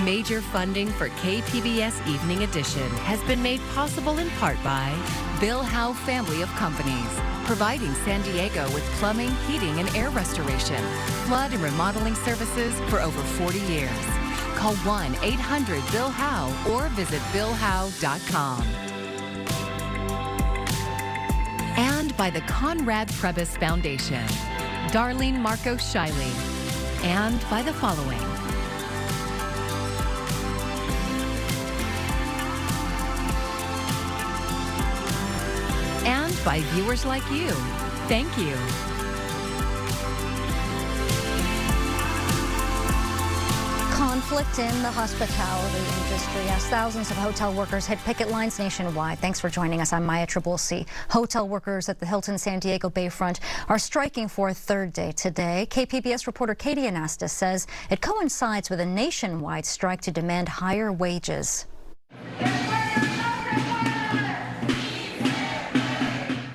Major funding for KPBS Evening Edition has been made possible in part by Bill Howe Family of Companies, providing San Diego with plumbing, heating, and air restoration, flood and remodeling services for over 40 years. Call 1-800-BILL-HOWE or visit billhowe.com. And by the Conrad Prebys Foundation, Darlene Marcos Shiley, and by the following. And by viewers like you. Thank you. Conflict in the hospitality industry as thousands of hotel workers hit picket lines nationwide. Thanks for joining us. I'm Maya Trabulsi. Hotel workers at the Hilton San Diego Bayfront are striking for a third day today. KPBS reporter Katie Anastas says it coincides with a nationwide strike to demand higher wages.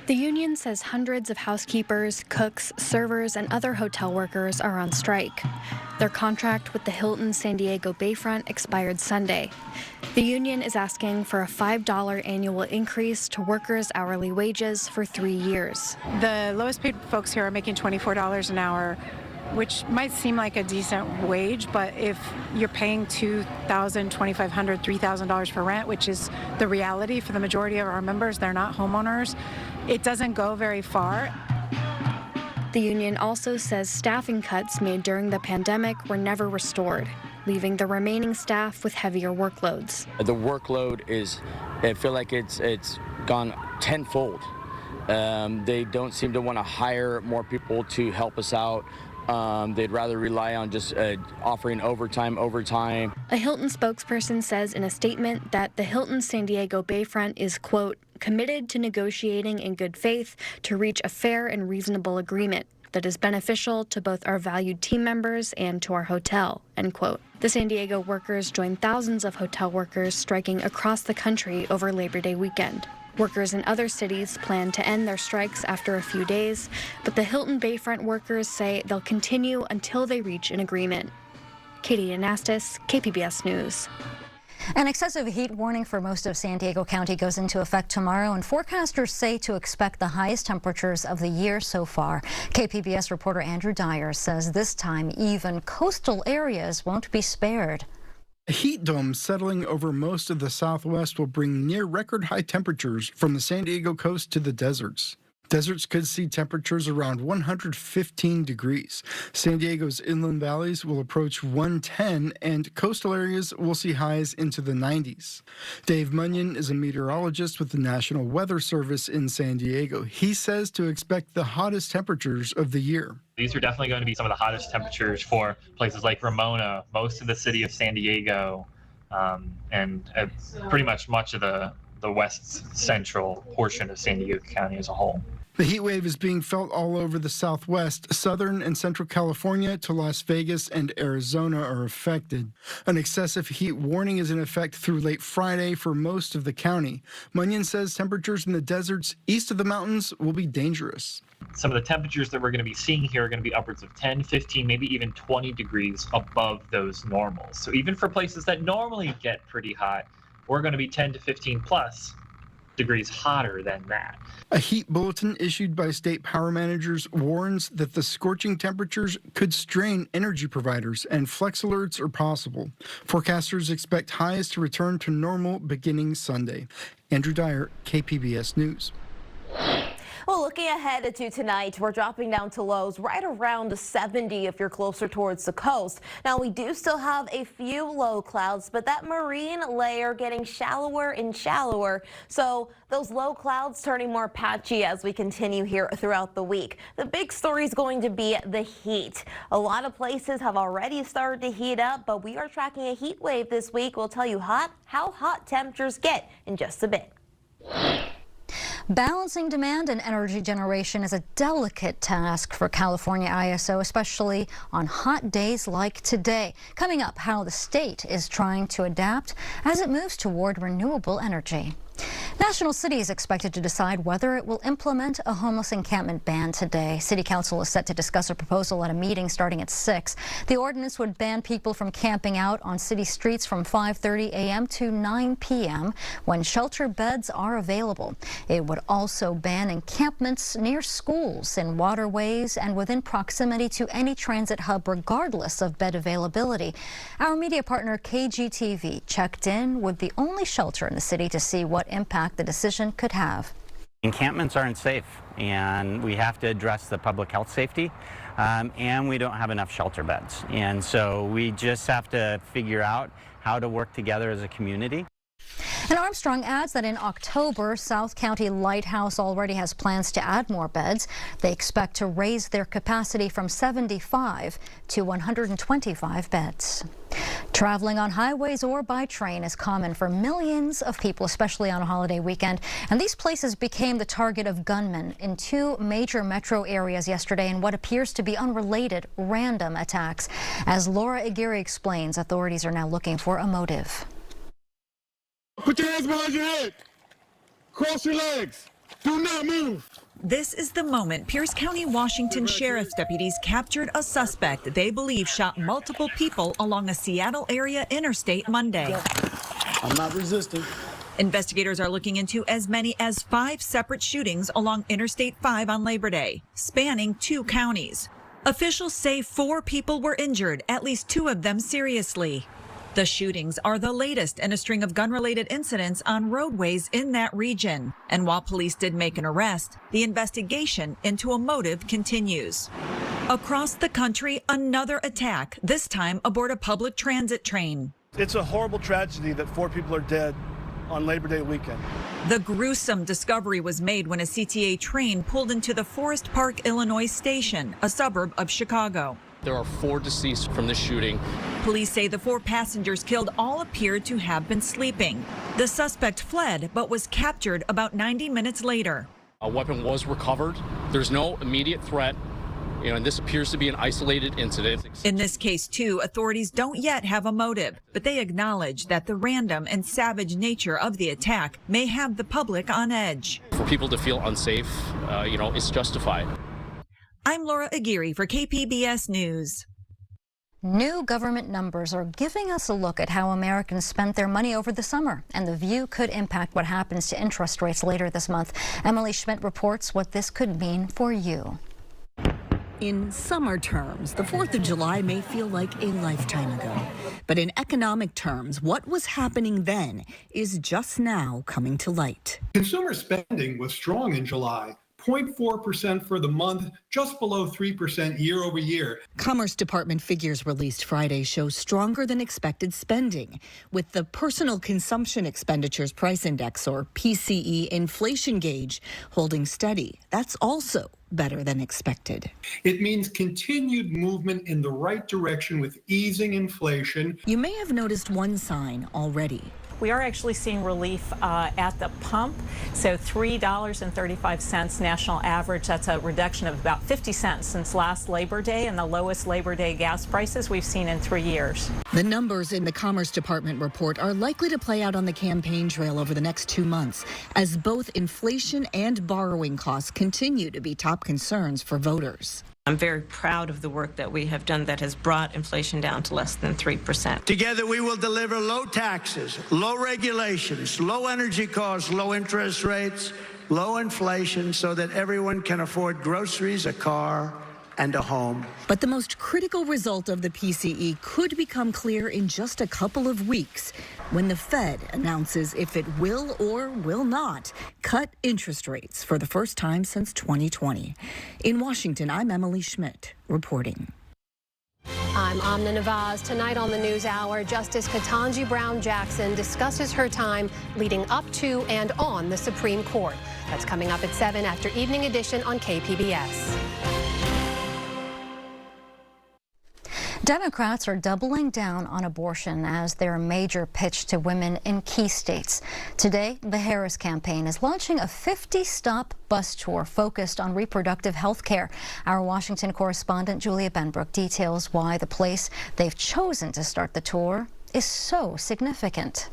The union says hundreds of housekeepers, cooks, servers, and other hotel workers are on strike. Their contract with the Hilton San Diego Bayfront expired Sunday. The union is asking for a $5 annual increase to workers' hourly wages for 3 years. The lowest paid folks here are making $24 an hour, which might seem like a decent wage, but if you're paying $2,000, $2,500, $3,000 for rent, which is the reality for the majority of our members, they're not homeowners, it doesn't go very far. The union also says staffing cuts made during the pandemic were never restored, leaving the remaining staff with heavier workloads. The workload is, I feel like it's gone tenfold. They don't seem to want to hire more people to help us out. They'd rather rely on just offering overtime. A Hilton spokesperson says in a statement that the Hilton San Diego Bayfront is, quote, committed to negotiating in good faith to reach a fair and reasonable agreement that is beneficial to both our valued team members and to our hotel, end quote. The San Diego workers joined thousands of hotel workers striking across the country over Labor Day weekend. Workers in other cities plan to end their strikes after a few days, but the Hilton Bayfront workers say they'll continue until they reach an agreement. Katie Anastas, KPBS News. An excessive heat warning for most of San Diego County goes into effect tomorrow, and forecasters say to expect the highest temperatures of the year so far. KPBS reporter Andrew Dyer says this time even coastal areas won't be spared. A heat dome settling over most of the southwest will bring near record high temperatures from the San Diego coast to the deserts. Deserts could see temperatures around 115 degrees. San Diego's inland valleys will approach 110, and coastal areas will see highs into the 90s. Dave Munyon is a meteorologist with the National Weather Service in San Diego. He says to expect the hottest temperatures of the year. These are definitely going to be some of the hottest temperatures for places like Ramona, most of the city of San Diego, and pretty much of the west central portion of San Diego County as a whole. The heat wave is being felt all over the southwest. Southern and central California to Las Vegas and Arizona are affected. An excessive heat warning is in effect through late Friday for most of the county. Munyon says temperatures in the deserts east of the mountains will be dangerous. Some of the temperatures that we're going to be seeing here are going to be upwards of 10, 15, maybe even 20 degrees above those normals. So even for places that normally get pretty hot, we're going to be 10 to 15 plus degrees hotter than that. A heat bulletin issued by state power managers warns that the scorching temperatures could strain energy providers, and flex alerts are possible. Forecasters expect highs to return to normal beginning Sunday. Andrew Dyer, KPBS News. Well, looking ahead to tonight, we're dropping down to lows right around 70 if you're closer towards the coast. Now, we do still have a few low clouds, but that marine layer getting shallower and shallower. So those low clouds turning more patchy as we continue here throughout the week. The big story is going to be the heat. A lot of places have already started to heat up, but we are tracking a heat wave this week. We'll tell you how hot temperatures get in just a bit. Balancing demand and energy generation is a delicate task for California ISO, especially on hot days like today. Coming up, how the state is trying to adapt as it moves toward renewable energy. National City is expected to decide whether it will implement a homeless encampment ban today. City Council is set to discuss a proposal at a meeting starting at 6. The ordinance would ban people from camping out on city streets from 5:30 a.m. to 9 p.m. when shelter beds are available. It would also ban encampments near schools, in waterways, and within proximity to any transit hub regardless of bed availability. Our media partner KGTV checked in with the only shelter in the city to see what impact the decision could have. Encampments aren't safe, and we have to address the public health safety, and we don't have enough shelter beds. And so we just have to figure out how to work together as a community. And Armstrong adds that in October, South County Lighthouse already has plans to add more beds. They expect to raise their capacity from 75 to 125 beds. Traveling on highways or by train is common for millions of people, especially on a holiday weekend. And these places became the target of gunmen in 2 major metro areas yesterday in what appears to be unrelated random attacks. As Laura Aguirre explains, authorities are now looking for a motive. Put your hands behind your head. Cross your legs. Do not move. This is the moment Pierce County, Washington Sheriff's deputies captured a suspect they believe shot multiple people along a Seattle area interstate Monday. I'm not resisting. Investigators are looking into as many as 5 separate shootings along Interstate 5 on Labor Day, spanning 2 counties. Officials say 4 people were injured, at least 2 of them seriously. The shootings are the latest in a string of gun-related incidents on roadways in that region. And while police did make an arrest, the investigation into a motive continues. Across the country, another attack, this time aboard a public transit train. It's a horrible tragedy that 4 people are dead on Labor Day weekend. The gruesome discovery was made when a CTA train pulled into the Forest Park, Illinois station, a suburb of Chicago. There are 4 deceased from the shooting. Police say the 4 passengers killed all appeared to have been sleeping. The suspect fled, but was captured about 90 minutes later. A weapon was recovered. There's no immediate threat, and this appears to be an isolated incident. In this case, too, authorities don't yet have a motive, but they acknowledge that the random and savage nature of the attack may have the public on edge. For people to feel unsafe, it's justified. I'm Laura Aguirre for KPBS News. New government numbers are giving us a look at how Americans spent their money over the summer, and the view could impact what happens to interest rates later this month. Emily Schmidt reports what this could mean for you. In summer terms, the 4th of July may feel like a lifetime ago. But in economic terms, what was happening then is just now coming to light. Consumer spending was strong in July. 0.4% for the month, just below 3% year over year. Commerce Department figures released Friday show stronger than expected spending, with the Personal Consumption Expenditures Price Index, or PCE, inflation gauge holding steady. That's also better than expected. It means continued movement in the right direction with easing inflation. You may have noticed one sign already. We are actually seeing relief at the pump. So $3.35 national average. That's a reduction of about 50 cents since last Labor Day, and the lowest Labor Day gas prices we've seen in 3 years. The numbers in the Commerce Department report are likely to play out on the campaign trail over the next 2 months, as both inflation and borrowing costs continue to be top concerns for voters. I'm very proud of the work that we have done that has brought inflation down to less than 3%. Together, we will deliver low taxes, low regulations, low energy costs, low interest rates, low inflation, so that everyone can afford groceries, a car, and a home. But the most critical result of the PCE could become clear in just a couple of weeks, when the Fed announces if it will or will not cut interest rates for the first time since 2020. In Washington, I'm Emily Schmidt reporting. I'm Amna Navaz. Tonight on the NewsHour, Justice Ketanji Brown Jackson discusses her time leading up to and on the Supreme Court. That's coming up at 7 after Evening Edition on KPBS. Democrats are doubling down on abortion as their major pitch to women in key states. Today, the Harris campaign is launching a 50-stop bus tour focused on reproductive health care. Our Washington correspondent Julia Benbrook details why the place they've chosen to start the tour is so significant.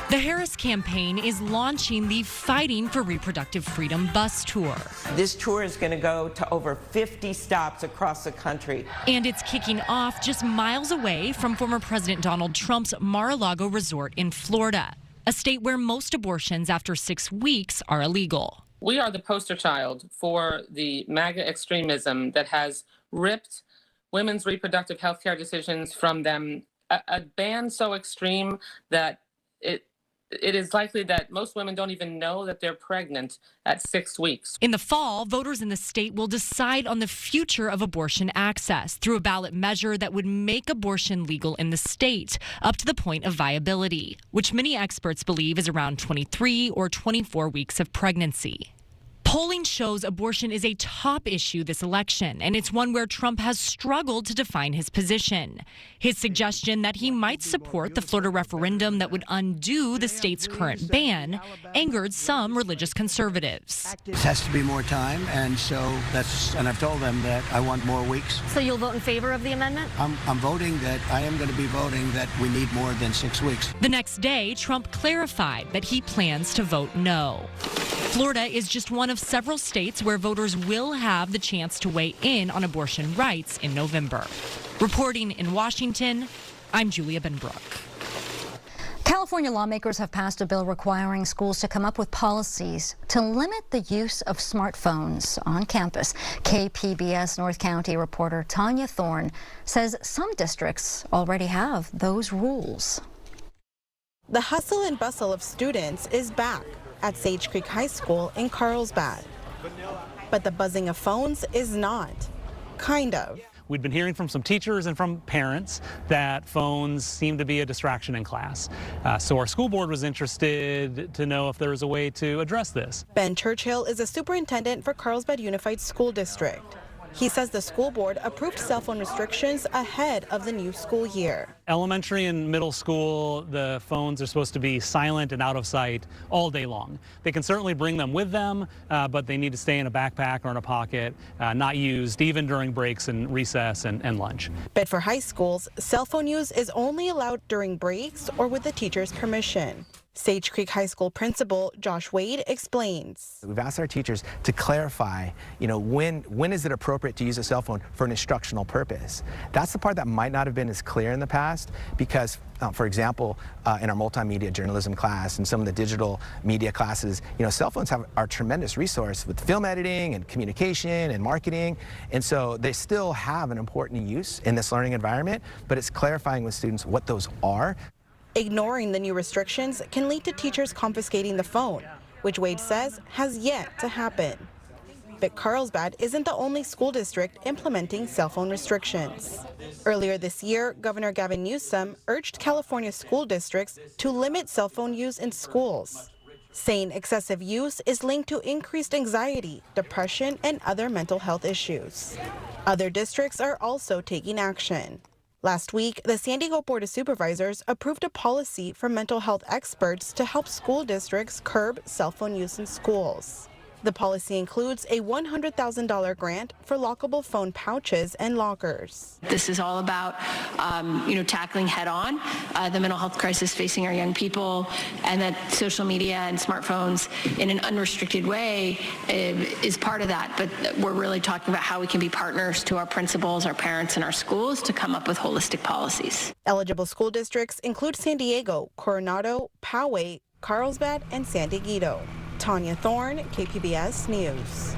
The Harris campaign is launching the Fighting for Reproductive Freedom bus tour. This tour is going to go to over 50 stops across the country. And it's kicking off just miles away from former President Donald Trump's Mar-a-Lago resort in Florida, a state where most abortions after 6 weeks are illegal. We are the poster child for the MAGA extremism that has ripped women's reproductive health care decisions from them. A ban so extreme that it is likely that most women don't even know that they're pregnant at 6 weeks. In the fall, voters in the state will decide on the future of abortion access through a ballot measure that would make abortion legal in the state up to the point of viability, which many experts believe is around 23 or 24 weeks of pregnancy. Polling shows abortion is a top issue this election, and it's one where Trump has struggled to define his position. His suggestion that he might support the Florida referendum that would undo the state's current ban angered some religious conservatives. It has to be more time, and I've told them that I want more weeks. So you'll vote in favor of the amendment? I am going to be voting that we need more than 6 weeks. The next day, Trump clarified that he plans to vote no. Florida is just one of several states where voters will have the chance to weigh in on abortion rights in November. Reporting in Washington, I'm Julia Benbrook. California lawmakers have passed a bill requiring schools to come up with policies to limit the use of smartphones on campus. KPBS North County reporter Tanya Thorne says some districts already have those rules. The hustle and bustle of students is back at Sage Creek High School in Carlsbad. But the buzzing of phones is not. Kind of. We'd been hearing from some teachers and from parents that phones seem to be a distraction in class. So our school board was interested to know if there was a way to address this. Ben Churchill is a superintendent for Carlsbad Unified School District. He says the school board approved cell phone restrictions ahead of the new school year. Elementary and middle school, the phones are supposed to be silent and out of sight all day long. They can certainly bring them with them, but they need to stay in a backpack or in a pocket, not used even during breaks and recess and lunch. But for high schools, cell phone use is only allowed during breaks or with the teacher's permission. Sage Creek High School principal Josh Wade explains. We've asked our teachers to clarify, when is it appropriate to use a cell phone for an instructional purpose? That's the part that might not have been as clear in the past because, for example, in our multimedia journalism class and some of the digital media classes, cell phones are a tremendous resource with film editing and communication and marketing. And so they still have an important use in this learning environment, but it's clarifying with students what those are. Ignoring the new restrictions can lead to teachers confiscating the phone, which Wade says has yet to happen. But Carlsbad isn't the only school district implementing cell phone restrictions. Earlier this year, Governor Gavin Newsom urged California school districts to limit cell phone use in schools, saying excessive use is linked to increased anxiety, depression, and other mental health issues. Other districts are also taking action. Last week, the San Diego Board of Supervisors approved a policy for mental health experts to help school districts curb cell phone use in schools. The policy includes a $100,000 grant for lockable phone pouches and lockers. This is all about, tackling head-on the mental health crisis facing our young people, and that social media and smartphones in an unrestricted way is part of that. But we're really talking about how we can be partners to our principals, our parents, and our schools to come up with holistic policies. Eligible school districts include San Diego, Coronado, Poway, Carlsbad, and San Diego. Tanya Thorne, KPBS News.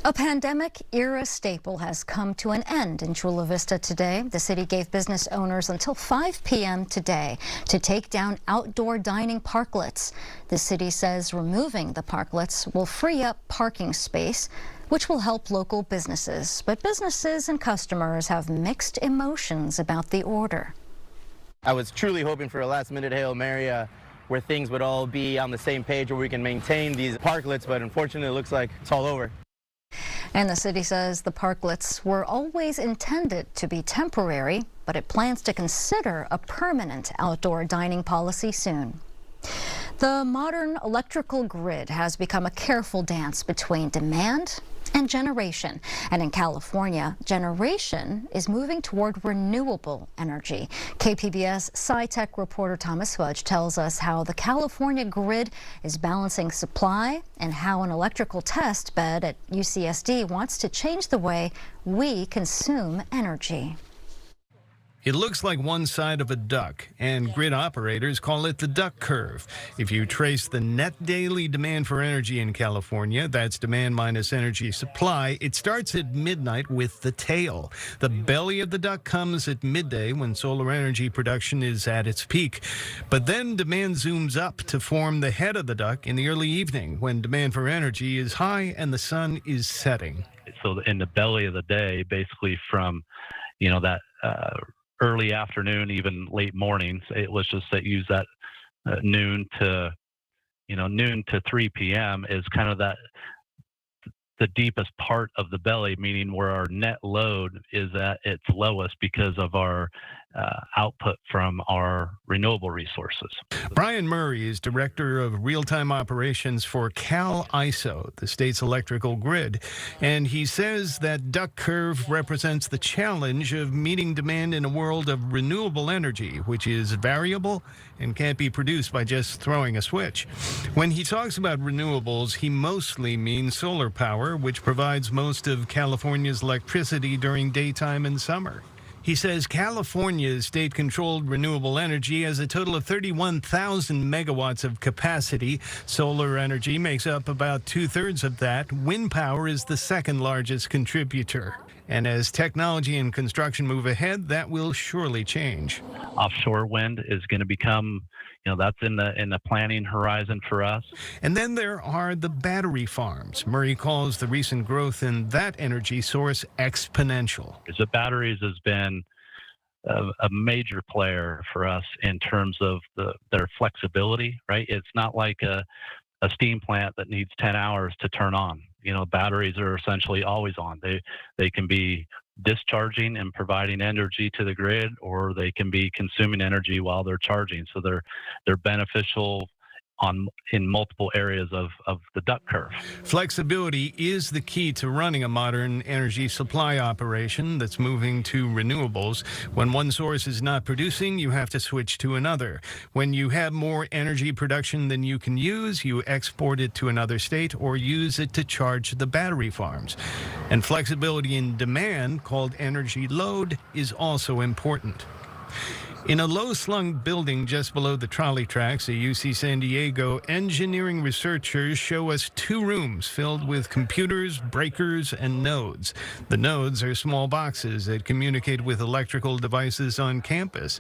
A pandemic-era staple has come to an end in Chula Vista today. The city gave business owners until 5 p.m. today to take down outdoor dining parklets. The city says removing the parklets will free up parking space, which will help local businesses. But businesses and customers have mixed emotions about the order. I was truly hoping for a last-minute Hail Mary where things would all be on the same page where we can maintain these parklets, but unfortunately it looks like it's all over. And the city says the parklets were always intended to be temporary, but it plans to consider a permanent outdoor dining policy soon. The modern electrical grid has become a careful dance between demand And generation. And in California, generation is moving toward renewable energy. KPBS SciTech reporter Thomas Fudge tells us how the California grid is balancing supply and how an electrical test bed at UCSD wants to change the way we consume energy. It looks like one side of a duck, and grid operators call it the duck curve. If you trace the net daily demand for energy in California, that's demand minus energy supply, it starts at midnight with the tail. The belly of the duck comes at midday when solar energy production is at its peak. But then demand zooms up to form the head of the duck in the early evening when demand for energy is high and the sun is setting. So in the belly of the day, basically from, that early afternoon, even late mornings, let's just say use that noon to 3 p.m. is kind of the deepest part of the belly, meaning where our net load is at its lowest because of our output from our renewable resources. Brian Murray is Director of Real-Time Operations for CalISO, the state's electrical grid, and he says that duck curve represents the challenge of meeting demand in a world of renewable energy, which is variable and can't be produced by just throwing a switch. When he talks about renewables, he mostly means solar power, which provides most of California's electricity during daytime and summer. He says California's state-controlled renewable energy has a total of 31,000 megawatts of capacity. Solar energy makes up about two-thirds of that. Wind power is the second largest contributor. And as technology and construction move ahead, that will surely change. Offshore wind is going to become, that's in the planning horizon for us. And then there are the battery farms. Murray calls the recent growth in that energy source exponential. The batteries has been a major player for us in terms of their flexibility, right? It's not like a steam plant that needs 10 hours to turn on. Batteries are essentially always on. They can be discharging and providing energy to the grid, or they can be consuming energy while they're charging. So they're beneficial in multiple areas of the duck curve. Flexibility is the key to running a modern energy supply operation that's moving to renewables. When one source is not producing, you have to switch to another. When you have more energy production than you can use, you export it to another state or use it to charge the battery farms. And flexibility in demand, called energy load, is also important. In a low-slung building just below the trolley tracks at UC San Diego, engineering researchers show us two rooms filled with computers, breakers, and nodes. The nodes are small boxes that communicate with electrical devices on campus.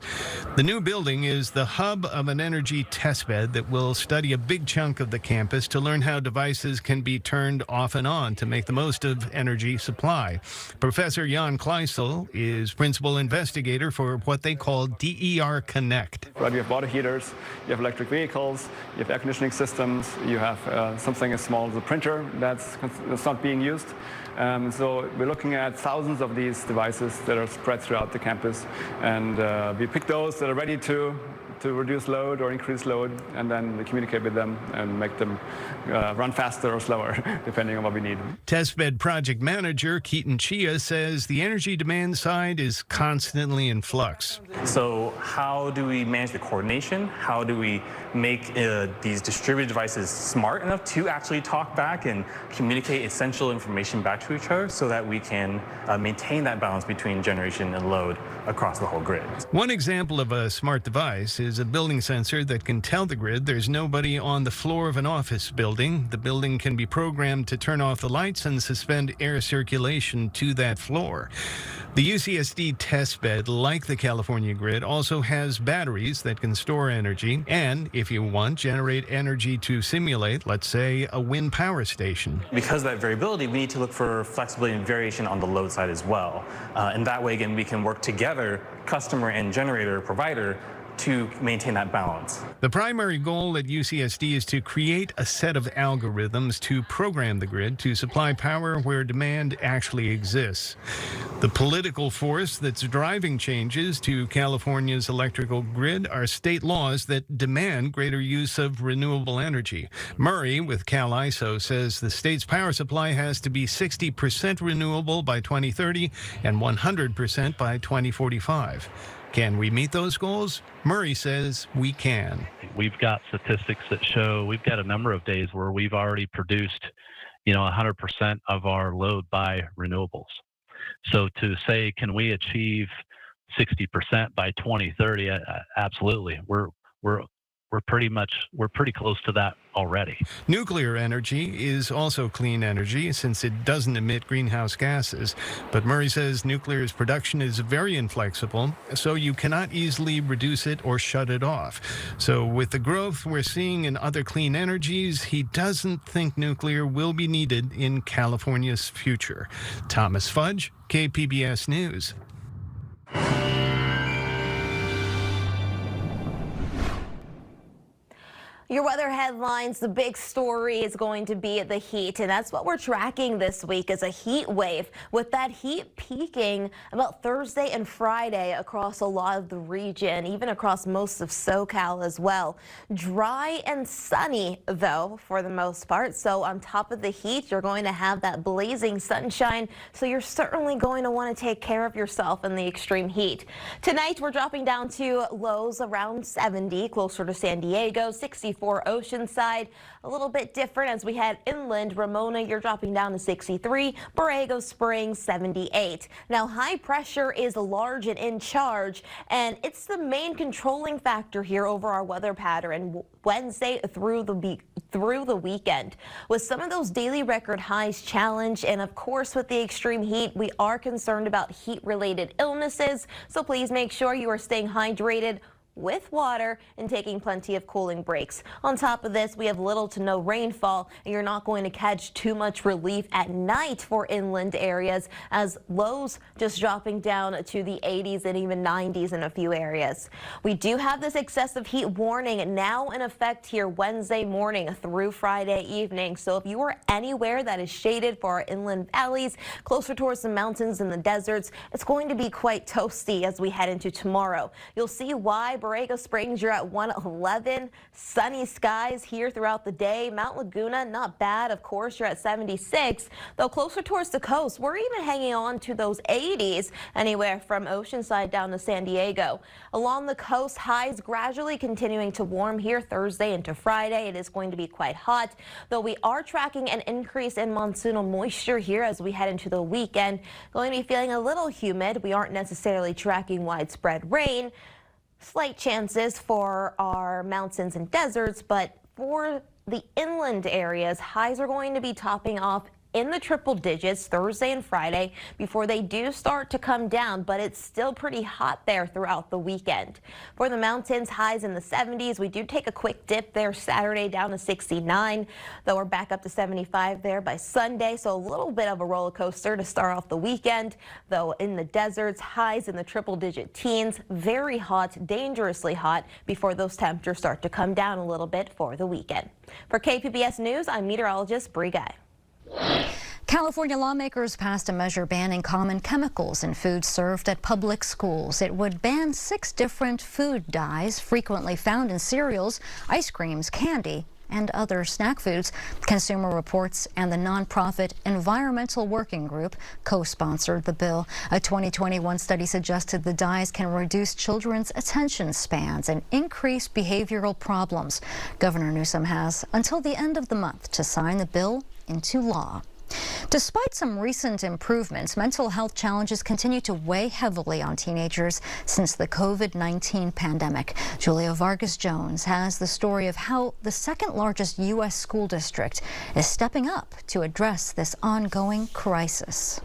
The new building is the hub of an energy testbed that will study a big chunk of the campus to learn how devices can be turned off and on to make the most of energy supply. Professor Jan Kleisel is principal investigator for what they call DER Connect. Right, you have water heaters, you have electric vehicles, you have air conditioning systems, you have something as small as a printer that's not being used. So we're looking at thousands of these devices that are spread throughout the campus, and we pick those that are ready to reduce load or increase load, and then we communicate with them and make them run faster or slower, depending on what we need. Testbed project manager Keaton Chia says the energy demand side is constantly in flux. So how do we manage the coordination? How do we make these distributed devices smart enough to actually talk back and communicate essential information back to each other so that we can maintain that balance between generation and load across the whole grid? One example of a smart device is a building sensor that can tell the grid there's nobody on the floor of an office building. The building can be programmed to turn off the lights and suspend air circulation to that floor. The UCSD testbed, like the California grid, also has batteries that can store energy and, if you want, generate energy to simulate, let's say, a wind power station. Because of that variability, we need to look for flexibility and variation on the load side as well. And that way, again, we can work together, customer and generator provider, to maintain that balance. The primary goal at UCSD is to create a set of algorithms to program the grid to supply power where demand actually exists. The political force that's driving changes to California's electrical grid are state laws that demand greater use of renewable energy. Murray with CalISO says the state's power supply has to be 60% renewable by 2030 and 100% by 2045. Can we meet those goals? Murray says we can. We've got statistics that show we've got a number of days where we've already produced, 100% of our load by renewables. So to say, can we achieve 60% by 2030? Absolutely. We're pretty close to that already. Nuclear energy is also clean energy since it doesn't emit greenhouse gases. But Murray says nuclear's production is very inflexible, so you cannot easily reduce it or shut it off. So with the growth we're seeing in other clean energies, he doesn't think nuclear will be needed in California's future. Thomas Fudge, KPBS News. Your weather headlines, the big story is going to be the heat, and that's what we're tracking this week is a heat wave, with that heat peaking about Thursday and Friday across a lot of the region, even across most of SoCal as well. Dry and sunny, though, for the most part. So on top of the heat, you're going to have that blazing sunshine, so you're certainly going to want to take care of yourself in the extreme heat. Tonight, we're dropping down to lows around 70, closer to San Diego, 64 Oceanside. A little bit different as we head inland. Ramona, you're dropping down to 63. Borrego Springs, 78. Now, high pressure is large and in charge, and it's the main controlling factor here over our weather pattern Wednesday through the weekend. With some of those daily record highs challenged, and of course with the extreme heat, we are concerned about heat-related illnesses, so please make sure you are staying hydrated with water and taking plenty of cooling breaks. On top of this, we have little to no rainfall, and you're not going to catch too much relief at night for inland areas, as lows just dropping down to the 80s and even 90s in a few areas. We do have this excessive heat warning now in effect here Wednesday morning through Friday evening. So if you are anywhere that is shaded for our inland valleys, closer towards the mountains and the deserts, it's going to be quite toasty as we head into tomorrow. You'll see why. Borrego Springs, you're at 111. Sunny skies here throughout the day. Mount Laguna, not bad. Of course, you're at 76. Though closer towards the coast, we're even hanging on to those 80s, anywhere from Oceanside down to San Diego. Along the coast, highs gradually continuing to warm here Thursday into Friday. It is going to be quite hot, though we are tracking an increase in monsoonal moisture here as we head into the weekend. Going to be feeling a little humid. We aren't necessarily tracking widespread rain. Slight chances for our mountains and deserts, but for the inland areas, highs are going to be topping off in the triple digits Thursday and Friday before they do start to come down, but it's still pretty hot there throughout the weekend. For the mountains, highs in the 70s. We do take a quick dip there Saturday down to 69, though we're back up to 75 there by Sunday, so a little bit of a roller coaster to start off the weekend. Though in the deserts, highs in the triple digit teens, very hot, dangerously hot before those temperatures start to come down a little bit for the weekend. For KPBS News, I'm meteorologist Bree Guy. California lawmakers passed a measure banning common chemicals in food served at public schools. It would ban 6 different food dyes frequently found in cereals, ice creams, candy, and other snack foods. Consumer Reports and the nonprofit Environmental Working Group co-sponsored the bill. A 2021 study suggested the dyes can reduce children's attention spans and increase behavioral problems. Governor Newsom has until the end of the month to sign the bill into law. Despite some recent improvements, mental health challenges continue to weigh heavily on teenagers since the COVID-19 pandemic. Julia Vargas Jones has the story of how the second largest U.S. school district is stepping up to address this ongoing crisis.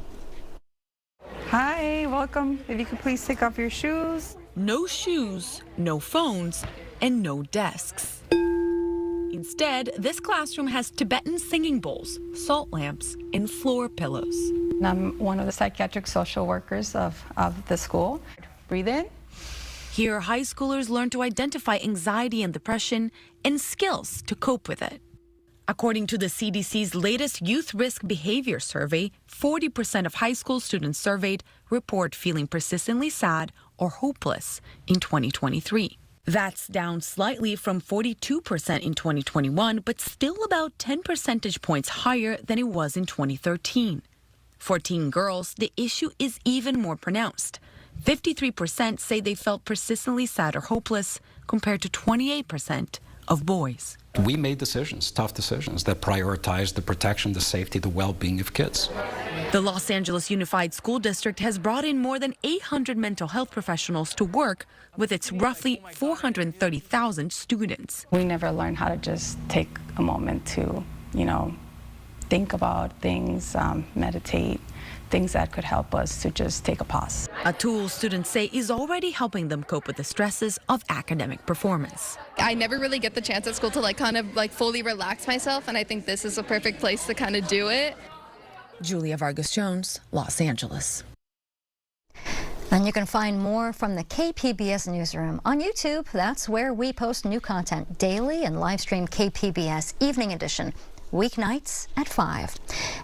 Hi, welcome. If you could please take off your shoes. No shoes, no phones, and no desks. Instead, this classroom has Tibetan singing bowls, salt lamps, and floor pillows. I'm one of the psychiatric social workers of the school. Breathe in. Here, high schoolers learn to identify anxiety and depression and skills to cope with it. According to the CDC's latest youth risk behavior survey, 40% of high school students surveyed report feeling persistently sad or hopeless in 2023. That's down slightly from 42% in 2021, but still about 10 percentage points higher than it was in 2013. For teen girls, the issue is even more pronounced. 53% say they felt persistently sad or hopeless, compared to 28% of boys. We made decisions, tough decisions, that prioritized the protection, the safety, the well-being of kids. The Los Angeles Unified School District has brought in more than 800 mental health professionals to work with its roughly 430,000 students. We never learned how to just take a moment to, think about things, meditate, things that could help us to just take a pause. A tool students say is already helping them cope with the stresses of academic performance. I never really get the chance at school to fully relax myself, and I think this is a perfect place to kind of do it. Julia Vargas Jones, Los Angeles. And you can find more from the KPBS newsroom on YouTube. That's where we post new content daily and live stream KPBS Evening Edition, weeknights at 5.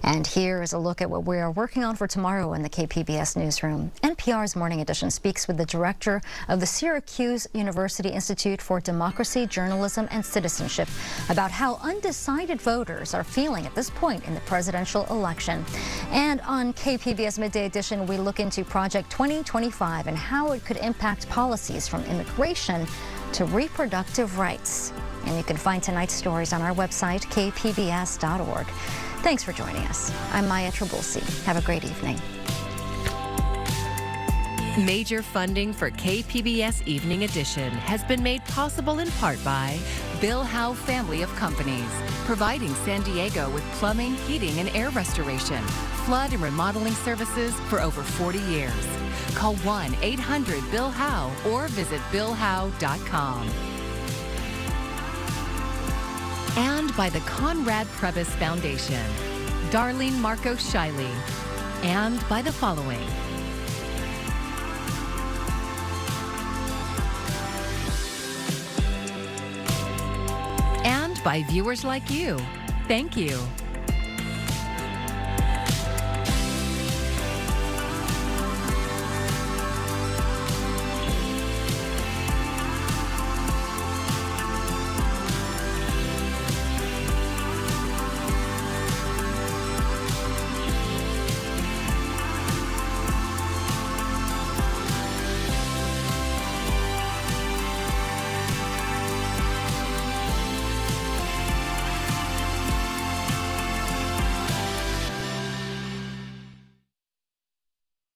And here is a look at what we are working on for tomorrow in the KPBS newsroom. NPR's Morning Edition speaks with the director of the Syracuse University Institute for Democracy, Journalism, and Citizenship about how undecided voters are feeling at this point in the presidential election. And on KPBS Midday Edition, we look into Project 2025 and how it could impact policies from immigration to reproductive rights. And you can find tonight's stories on our website, kpbs.org. Thanks for joining us. I'm Maya Trabulsi. Have a great evening. Major funding for KPBS Evening Edition has been made possible in part by Bill Howe Family of Companies, providing San Diego with plumbing, heating, and air restoration, flood and remodeling services for over 40 years. Call 1-800-BILL-HOWE or visit billhowe.com. And by the Conrad Previs Foundation, Darlene Marco Shiley, and by the following. And by viewers like you. Thank you.